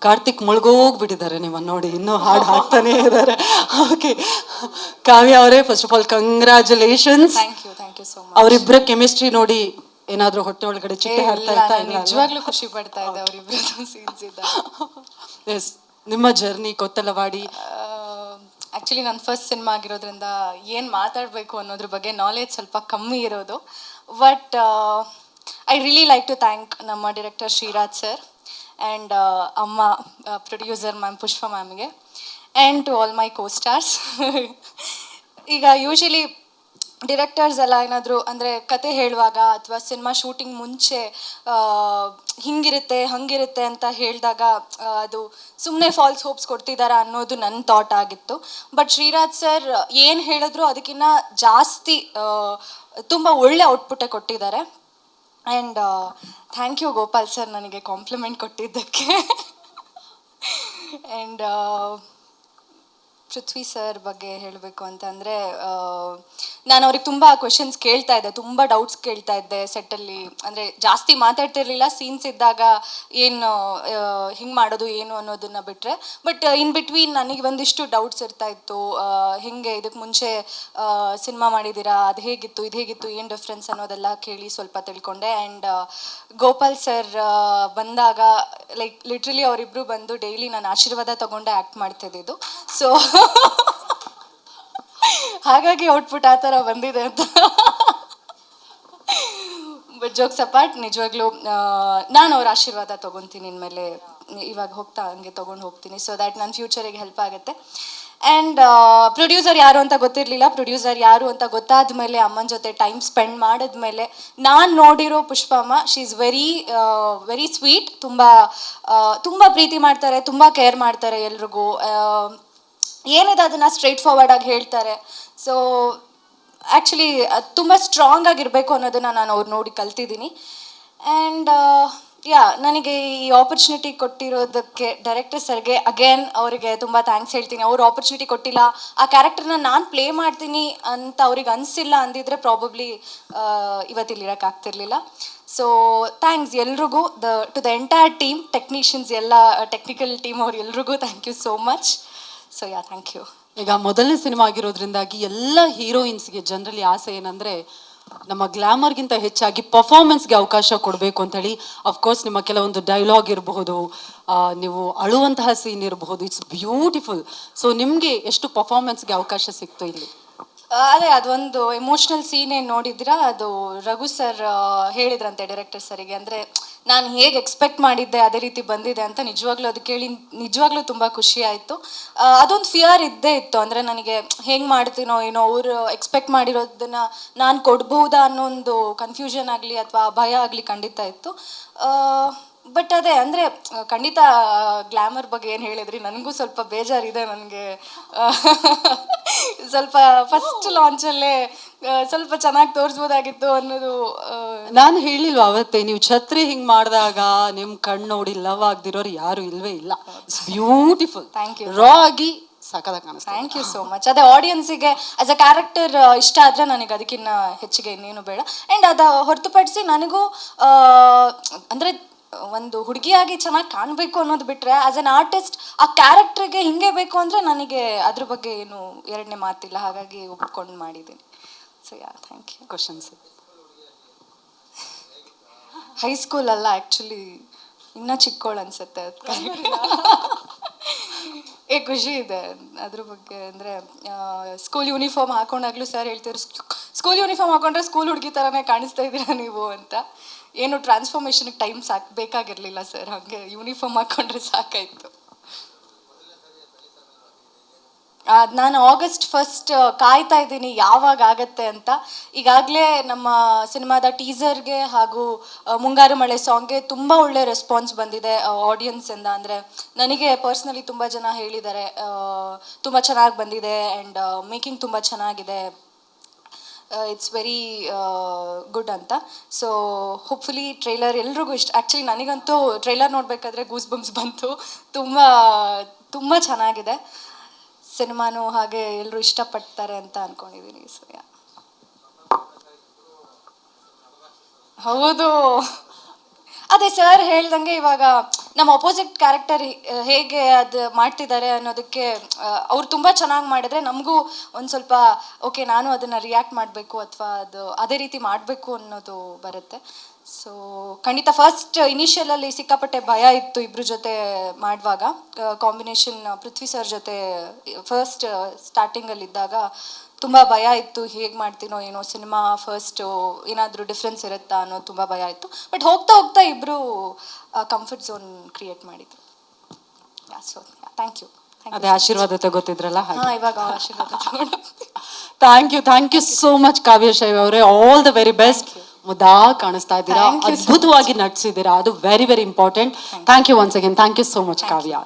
ಕಾರ್ತಿಕ್ ಮುಳುಗೋಗ್ಬಿಟ್ಟಿದ್ದಾರೆ ನಿಮ್ಮನ್ನು ನೋಡಿ, ಇನ್ನೂ ಹಾಡು ಹಾಡ್ತಾನೆ ಇದ್ದಾರೆ. ಓಕೆ, ಕಾವ್ಯ ಅವರೇ, first of all congratulations. Thank you so much. ಅವರಿಬ್ಬರ ಕೆಮಿಸ್ಟ್ರಿ ನೋಡಿ ಏನಾದ್ರೂ ಹೊಟ್ಟೆ ಒಳಗಡೆ ಚಿಟ್ಟೆ ಹಾಡ್ತಾ ಇತ್ತಾ? ಇಲ್ಲ, ನಿಜವಾಗ್ಲೂ ಖುಷಿ ಪಡ್ತಾ ಇದ್ದೆ ಅವರಿಬ್ಬರು ಸೀನ್ಸ್ ಇದ್ದಾಗ. ಎಸ್, ನಿಮ್ಮ ಜರ್ನಿ ಕೊತ್ತಲವಾಡಿ. ಆ್ಯಕ್ಚುಲಿ ನನ್ನ ಫಸ್ಟ್ ಸಿನಿಮಾ ಆಗಿರೋದ್ರಿಂದ ಏನು ಮಾತಾಡಬೇಕು ಅನ್ನೋದ್ರ ಬಗ್ಗೆ ನಾಲೆಜ್ ಸ್ವಲ್ಪ ಕಮ್ಮಿ ಇರೋದು. But I really like to thank ನಮ್ಮ ಡೈರೆಕ್ಟರ್ ಶ್ರೀರಾಜ್ ಸರ್ ಆ್ಯಂಡ್ ಅಮ್ಮ, ಪ್ರೊಡ್ಯೂಸರ್ ಮ್ಯಾಮ್ ಪುಷ್ಪ ಮ್ಯಾಮ್ಗೆ, and to all my co stars. ಈಗ ಯೂಶಲಿ ಡಿರೆಕ್ಟರ್ಸ್ ಎಲ್ಲ ಏನಾದರೂ ಅಂದರೆ ಕತೆ ಹೇಳುವಾಗ ಅಥವಾ ಸಿನಿಮಾ ಶೂಟಿಂಗ್ ಮುಂಚೆ ಹಿಂಗಿರುತ್ತೆ ಹಂಗಿರುತ್ತೆ ಅಂತ ಹೇಳಿದಾಗ ಅದು ಸುಮ್ಮನೆ ಫಾಲ್ಸ್ ಹೋಪ್ಸ್ ಕೊಡ್ತಿದ್ದಾರೆ ಅನ್ನೋದು ನನ್ನ ಥಾಟ್ ಆಗಿತ್ತು. ಬಟ್ ಶ್ರೀರಾಜ್ ಸರ್ ಏನು ಹೇಳಿದ್ರು ಅದಕ್ಕಿಂತ ಜಾಸ್ತಿ ತುಂಬ ಒಳ್ಳೆ ಔಟ್ಪುಟ್ಟೇ ಕೊಟ್ಟಿದ್ದಾರೆ. And thank you Gopal sir ನನಗೆ ಕಾಂಪ್ಲಿಮೆಂಟ್ ಕೊಟ್ಟಿದ್ದಕ್ಕೆ. ಆ್ಯಂಡ್ ಪೃಥ್ವಿ ಸರ್ ಬಗ್ಗೆ ಹೇಳಬೇಕು ಅಂತಂದರೆ, ನಾನು ಅವ್ರಿಗೆ ತುಂಬ ಕ್ವೆಶನ್ಸ್ ಕೇಳ್ತಾ ಇದ್ದೆ, ತುಂಬ ಡೌಟ್ಸ್ ಕೇಳ್ತಾ ಇದ್ದೆ ಸೆಟ್ಟಲ್ಲಿ. ಅಂದರೆ ಜಾಸ್ತಿ ಮಾತಾಡ್ತಿರ್ಲಿಲ್ಲ, ಸೀನ್ಸ್ ಇದ್ದಾಗ ಏನು ಹಿಂಗೆ ಮಾಡೋದು ಏನು ಅನ್ನೋದನ್ನು ಬಿಟ್ಟರೆ. ಬಟ್ ಇನ್ ಬಿಟ್ವೀನ್ ನನಗೆ ಒಂದಿಷ್ಟು ಡೌಟ್ಸ್ ಇರ್ತಾ ಇತ್ತು. ಹೇಗೆ ಇದಕ್ಕೆ ಮುಂಚೆ ಸಿನಿಮಾ ಮಾಡಿದ್ದೀರಾ, ಅದು ಹೇಗಿತ್ತು ಇದು ಹೇಗಿತ್ತು ಏನು ಡಿಫ್ರೆನ್ಸ್ ಅನ್ನೋದೆಲ್ಲ ಕೇಳಿ ಸ್ವಲ್ಪ ತಿಳ್ಕೊಂಡೆ. ಆ್ಯಂಡ್ ಗೋಪಾಲ್ ಸರ್ ಬಂದಾಗ ಲೈಕ್ ಲಿಟ್ರಲಿ ಅವರಿಬ್ಬರು ಬಂದು ಡೈಲಿ ನಾನು ಆಶೀರ್ವಾದ ತೊಗೊಂಡೆ ಆ್ಯಕ್ಟ್ ಮಾಡ್ತಿದ್ದಿದ್ದು. ಸೊ ಹಾಗಾಗಿ ಔಟ್ಪುಟ್ ಆ ಥರ ಬಂದಿದೆ ಅಂತ. ಬಟ್ ಜೋಕ್ಸ್ ಅಪಾರ್ಟ್, ನಿಜವಾಗ್ಲೂ ನಾನು ಅವ್ರ ಆಶೀರ್ವಾದ ತೊಗೊತೀನಿ ಇನ್ಮೇಲೆ, ಇವಾಗ ಹೋಗ್ತಾ ಹಂಗೆ ತೊಗೊಂಡು ಹೋಗ್ತೀನಿ, ಸೊ ದ್ಯಾಟ್ ನನ್ನ ಫ್ಯೂಚರಿಗೆ ಹೆಲ್ಪ್ ಆಗುತ್ತೆ. ಆ್ಯಂಡ್ ಪ್ರೊಡ್ಯೂಸರ್ ಯಾರು ಅಂತ ಗೊತ್ತಿರಲಿಲ್ಲ. ಪ್ರೊಡ್ಯೂಸರ್ ಯಾರು ಅಂತ ಗೊತ್ತಾದ ಮೇಲೆ, ಅಮ್ಮನ ಜೊತೆ ಟೈಮ್ ಸ್ಪೆಂಡ್ ಮಾಡಿದ್ಮೇಲೆ ನಾನು ನೋಡಿರೋ Pushpamma, she is very sweet. ತುಂಬ ಪ್ರೀತಿ ಮಾಡ್ತಾರೆ, ತುಂಬ ಕೇರ್ ಮಾಡ್ತಾರೆ ಎಲ್ರಿಗೂ. ಏನಿದೆ ಅದನ್ನು ಸ್ಟ್ರೈಟ್ ಫಾರ್ವರ್ಡ್ ಆಗಿ ಹೇಳ್ತಾರೆ. ಸೊ ಆ್ಯಕ್ಚುಲಿ ತುಂಬ ಸ್ಟ್ರಾಂಗ್ ಆಗಿರಬೇಕು ಅನ್ನೋದನ್ನು ನಾನು ಅವ್ರು ನೋಡಿ ಕಲ್ತಿದ್ದೀನಿ. ಆ್ಯಂಡ್ ನನಗೆ ಈ ಆಪರ್ಚುನಿಟಿ ಕೊಟ್ಟಿರೋದಕ್ಕೆ ಡೈರೆಕ್ಟರ್ ಸರ್ಗೆ ಅಗೇನ್ ಅವರಿಗೆ ತುಂಬ ಥ್ಯಾಂಕ್ಸ್ ಹೇಳ್ತೀನಿ. ಅವರು ಆಪರ್ಚುನಿಟಿ ಕೊಟ್ಟಿಲ್ಲ, ಆ ಕ್ಯಾರೆಕ್ಟರ್ನ ನಾನು ಪ್ಲೇ ಮಾಡ್ತೀನಿ ಅಂತ ಅವ್ರಿಗೆ ಅನಿಸಿಲ್ಲ ಅಂದಿದ್ರೆ ಪ್ರಾಬಬ್ಲಿ ಇವತ್ತಿಲ್ಲಿರೋಕ್ಕಾಗ್ತಿರ್ಲಿಲ್ಲ. ಸೊ ಥ್ಯಾಂಕ್ಸ್ ಎಲ್ರಿಗೂ, to the entire team, technicians ಎಲ್ಲ, ಟೆಕ್ನಿಕಲ್ ಟೀಮ್ ಅವ್ರು ಎಲ್ರಿಗೂ thank you so much. So thank you. ಈಗ ಮೊದಲನೇ ಸಿನಿಮಾ ಆಗಿರೋದ್ರಿಂದಾಗಿ ಎಲ್ಲ ಹೀರೋಯಿನ್ಸ್ಗೆ ಜನರಲಿ ಆಸೆ ಏನಂದರೆ ನಮ್ಮ ಗ್ಲಾಮರ್ಗಿಂತ ಹೆಚ್ಚಾಗಿ ಪರ್ಫಾರ್ಮೆನ್ಸ್ಗೆ ಅವಕಾಶ ಕೊಡಬೇಕು ಅಂತೇಳಿ. ಅಫ್ಕೋರ್ಸ್ ನಿಮ್ಮ ಕೆಲವೊಂದು ಡೈಲಾಗ್ ಇರಬಹುದು, ನೀವು ಅಳುವಂತಹ ಸೀನ್ ಇರಬಹುದು, ಇಟ್ಸ್ ಬ್ಯೂಟಿಫುಲ್. ಸೊ ನಿಮಗೆ ಎಷ್ಟು ಪರ್ಫಾರ್ಮೆನ್ಸ್ಗೆ ಅವಕಾಶ ಸಿಕ್ತು ಇಲ್ಲಿ? ಅದೇ ಅದೊಂದು ಎಮೋಷ್ನಲ್ ಸೀನ್ ಏನು ನೋಡಿದ್ದೀರಾ, ಅದು ರಘು ಸರ್ ಹೇಳಿದ್ರಂತೆ ಡೈರೆಕ್ಟರ್ ಸರಿಗೆ. ಅಂದರೆ ನಾನು ಹೇಗೆ ಎಕ್ಸ್ಪೆಕ್ಟ್ ಮಾಡಿದ್ದೆ ಅದೇ ರೀತಿ ಬಂದಿದೆ ಅಂತ. ನಿಜವಾಗ್ಲೂ ಅದು ಕೇಳಿ ನಿಜವಾಗ್ಲೂ ತುಂಬ ಖುಷಿ ಆಯಿತು. ಅದೊಂದು ಫಿಯರ್ ಇದ್ದೇ ಇತ್ತು, ಅಂದರೆ ನನಗೆ ಹೆಂಗೆ ಮಾಡ್ತೀನೋ ಏನೋ, ಅವರು ಎಕ್ಸ್ಪೆಕ್ಟ್ ಮಾಡಿರೋದನ್ನು ನಾನು ಕೊಡ್ಬೋದಾ ಅನ್ನೋ ಒಂದು ಕನ್ಫ್ಯೂಷನ್ ಆಗಲಿ ಅಥವಾ ಭಯ ಆಗಲಿ ಖಂಡಿತ ಇತ್ತು. ಬಟ್ ಅದೇ ಅಂದರೆ ಖಂಡಿತ ಗ್ಲ್ಯಾಮರ್ ಬಗ್ಗೆ ಏನು ಹೇಳಿದ್ರಿ, ನನಗೂ ಸ್ವಲ್ಪ ಬೇಜಾರಿದೆ. ನನಗೆ ಸ್ವಲ್ಪ ಫಸ್ಟ್ ಲಾಂಚಲ್ಲೇ ಸ್ವಲ್ಪ ಚೆನ್ನಾಗಿ ತೋರಿಸ್ಬೋದಾಗಿತ್ತು ಅನ್ನೋದು. ನಾನು ಹೇಳಿಲ್ವ ಅವತ್ತೇ, ನೀವು ಛತ್ರಿ ಹಿಂಗೆ ಮಾಡಿದಾಗ ನಿಮ್ಮ ಕಣ್ಣು ನೋಡಿ ಲವ್ ಆಗದಿರೋರು ಯಾರು ಇಲ್ವೇ ಇಲ್ಲ. It's beautiful. Thank you. ರಾ ಆಗಿ ಸಖತ್ತಾಗಿ ಕಾಣಿಸ್ತಾ. Thank you so much. ಅದೇ ಆಡಿಯನ್ಸಿಗೆ ಆಸ್ ಅ ಕ್ಯಾರೆಕ್ಟರ್ ಇಷ್ಟ ಆದರೆ ನನಗೆ ಅದಕ್ಕಿಂತ ಹೆಚ್ಚಿಗೆ ಇನ್ನೇನು ಬೇಡ. ಆ್ಯಂಡ್ ಅದು ಹೊರತುಪಡಿಸಿ ನನಗೂ ಅಂದರೆ ಒಂದು ಹುಡುಗಿಯಾಗಿ ಚೆನ್ನಾಗಿ ಕಾಣಬೇಕು ಅನ್ನೋದು ಬಿಟ್ಟರೆ, ಆ್ಯಸ್ ಅನ್ ಆರ್ಟಿಸ್ಟ್ ಆ ಕ್ಯಾರೆಕ್ಟ್ರಿಗೆ ಹಿಂಗೆ ಬೇಕು ಅಂದರೆ ನನಗೆ ಅದ್ರ ಬಗ್ಗೆ ಏನು ಎರಡನೇ ಮಾತಿಲ್ಲ. ಹಾಗಾಗಿ ಒಪ್ಕೊಂಡು ಮಾಡಿದ್ದೀನಿ. So thank you. Questions high school ಅಲ್ಲ, ಆ್ಯಕ್ಚುಲಿ ಇನ್ನೂ ಚಿಕ್ಕವಳು ಅನ್ಸುತ್ತೆ. ಅದಕ್ಕೆ ಖುಷಿ ಇದೆ ಅದ್ರ ಬಗ್ಗೆ. ಅಂದರೆ ಸ್ಕೂಲ್ ಯೂನಿಫಾರ್ಮ್ ಹಾಕೊಂಡಾಗ್ಲೂ ಸರ್ ಹೇಳ್ತಿದ್ರು, ಸ್ಕೂಲ್ ಯೂನಿಫಾರ್ಮ್ ಹಾಕೊಂಡ್ರೆ ಸ್ಕೂಲ್ ಹುಡುಗಿ ಥರನೇ ಕಾಣಿಸ್ತಾ ಇದ್ದೀರಾ ನೀವು ಅಂತ. ಏನು ಟ್ರಾನ್ಸ್ಫಾರ್ಮೇಷನ್ಗೆ ಟೈಮ್ ಬೇಕಾಗಿರಲಿಲ್ಲ ಸರ್, ಹಾಗೆ ಯೂನಿಫಾರ್ಮ್ ಹಾಕ್ಕೊಂಡ್ರೆ ಸಾಕಾಯಿತು. ನಾನು August 1 ಕಾಯ್ತಾ ಇದ್ದೀನಿ ಯಾವಾಗ ಆಗತ್ತೆ ಅಂತ. ಈಗಾಗಲೇ ನಮ್ಮ ಸಿನಿಮಾದ ಟೀಸರ್ಗೆ ಹಾಗೂ ಮುಂಗಾರು ಮಳೆ ಸಾಂಗ್ಗೆ ತುಂಬ ಒಳ್ಳೆ ರೆಸ್ಪಾನ್ಸ್ ಬಂದಿದೆ ಆಡಿಯನ್ಸಿಂದ. ಅಂದರೆ ನನಗೆ ಪರ್ಸ್ನಲಿ ತುಂಬ ಜನ ಹೇಳಿದ್ದಾರೆ ತುಂಬ ಚೆನ್ನಾಗಿ ಬಂದಿದೆ ಆ್ಯಂಡ್ ಮೇಕಿಂಗ್ ತುಂಬ ಚೆನ್ನಾಗಿದೆ, ಇಟ್ಸ್ ವೆರಿ ಗುಡ್ ಅಂತ. ಸೊ ಹೋಪ್ಫುಲಿ ಟ್ರೈಲರ್ ಎಲ್ರಿಗೂ ಇಷ್ಟ. ಆ್ಯಕ್ಚುಲಿ ನನಗಂತೂ ಟ್ರೈಲರ್ ನೋಡಬೇಕಾದ್ರೆ ಗೂಸ್ ಬಂಪ್ಸ್ ಬಂತು. ತುಂಬ ತುಂಬ ಚೆನ್ನಾಗಿದೆ ಸಿನಿಮಾನು, ಹಾಗೆ ಎಲ್ಲರೂ ಇಷ್ಟಪಡ್ತಾರೆ ಅಂತ ಅಂದ್ಕೊಂಡಿದ್ದೀನಿ. ಸೊ ಹೌದು, ಅದೇ ಸರ್ ಹೇಳ್ದಂಗೆ ಇವಾಗ ನಮ್ಮ ಅಪೋಸಿಟ್ ಕ್ಯಾರೆಕ್ಟರ್ ಹೇಗೆ ಅದು ಮಾಡ್ತಿದ್ದಾರೆ ಅನ್ನೋದಕ್ಕೆ ಅವ್ರು ತುಂಬ ಚೆನ್ನಾಗಿ ಮಾಡಿದ್ರೆ ನಮಗೂ ಒಂದು ಸ್ವಲ್ಪ ಓಕೆ ನಾನು ಅದನ್ನು ರಿಯಾಕ್ಟ್ ಮಾಡಬೇಕು ಅಥವಾ ಅದು ಅದೇ ರೀತಿ ಮಾಡಬೇಕು ಅನ್ನೋದು ಬರುತ್ತೆ. ಸೊ ಖಂಡಿತ ಫಸ್ಟ್ ಇನಿಷಿಯಲಲ್ಲಿ ಸಿಕ್ಕಾಪಟ್ಟೆ ಭಯ ಇತ್ತು ಇಬ್ಬರ ಜೊತೆ ಮಾಡುವಾಗ. ಕಾಂಬಿನೇಷನ್ ಪೃಥ್ವಿ ಸರ್ ಜೊತೆ ಫಸ್ಟ್ ಸ್ಟಾರ್ಟಿಂಗಲ್ಲಿದ್ದಾಗ ತುಂಬ ಭಯ ಇತ್ತು, ಹೇಗೆ ಮಾಡ್ತೀನೋ ಏನೋ, ಸಿನಿಮಾ ಫಸ್ಟು ಏನಾದರೂ ಡಿಫ್ರೆನ್ಸ್ ಇರುತ್ತಾ ಅನ್ನೋ ತುಂಬ ಭಯ ಇತ್ತು. ಬಟ್ ಹೋಗ್ತಾ ಹೋಗ್ತಾ ಇಬ್ಬರು ಕಂಫರ್ಟ್ ಝೋನ್ ಕ್ರಿಯೇಟ್ ಮಾಡಿದ್ರು. So thank you. ಅದೇ ಆಶೀರ್ವಾದ ತಗೋತಿದ್ರಲ್ಲ ಹಾಗೆ. ಹಾಂ, ಇವಾಗ ಆಶೀರ್ವಾದ ತಗೊಂಡು thank you so much Kavya Shaiv ಅವರೇ. All the very best. ಮುದ್ದಾ ಕಾಣಿಸ್ತಾ ಇದ್ದೀರಾ, Thank you so ಅದ್ಭುತವಾಗಿ ನಟಿಸಿದ್ದೀರಾ, ಅದು very very important. Thank you once again. Thank you so much Kavya.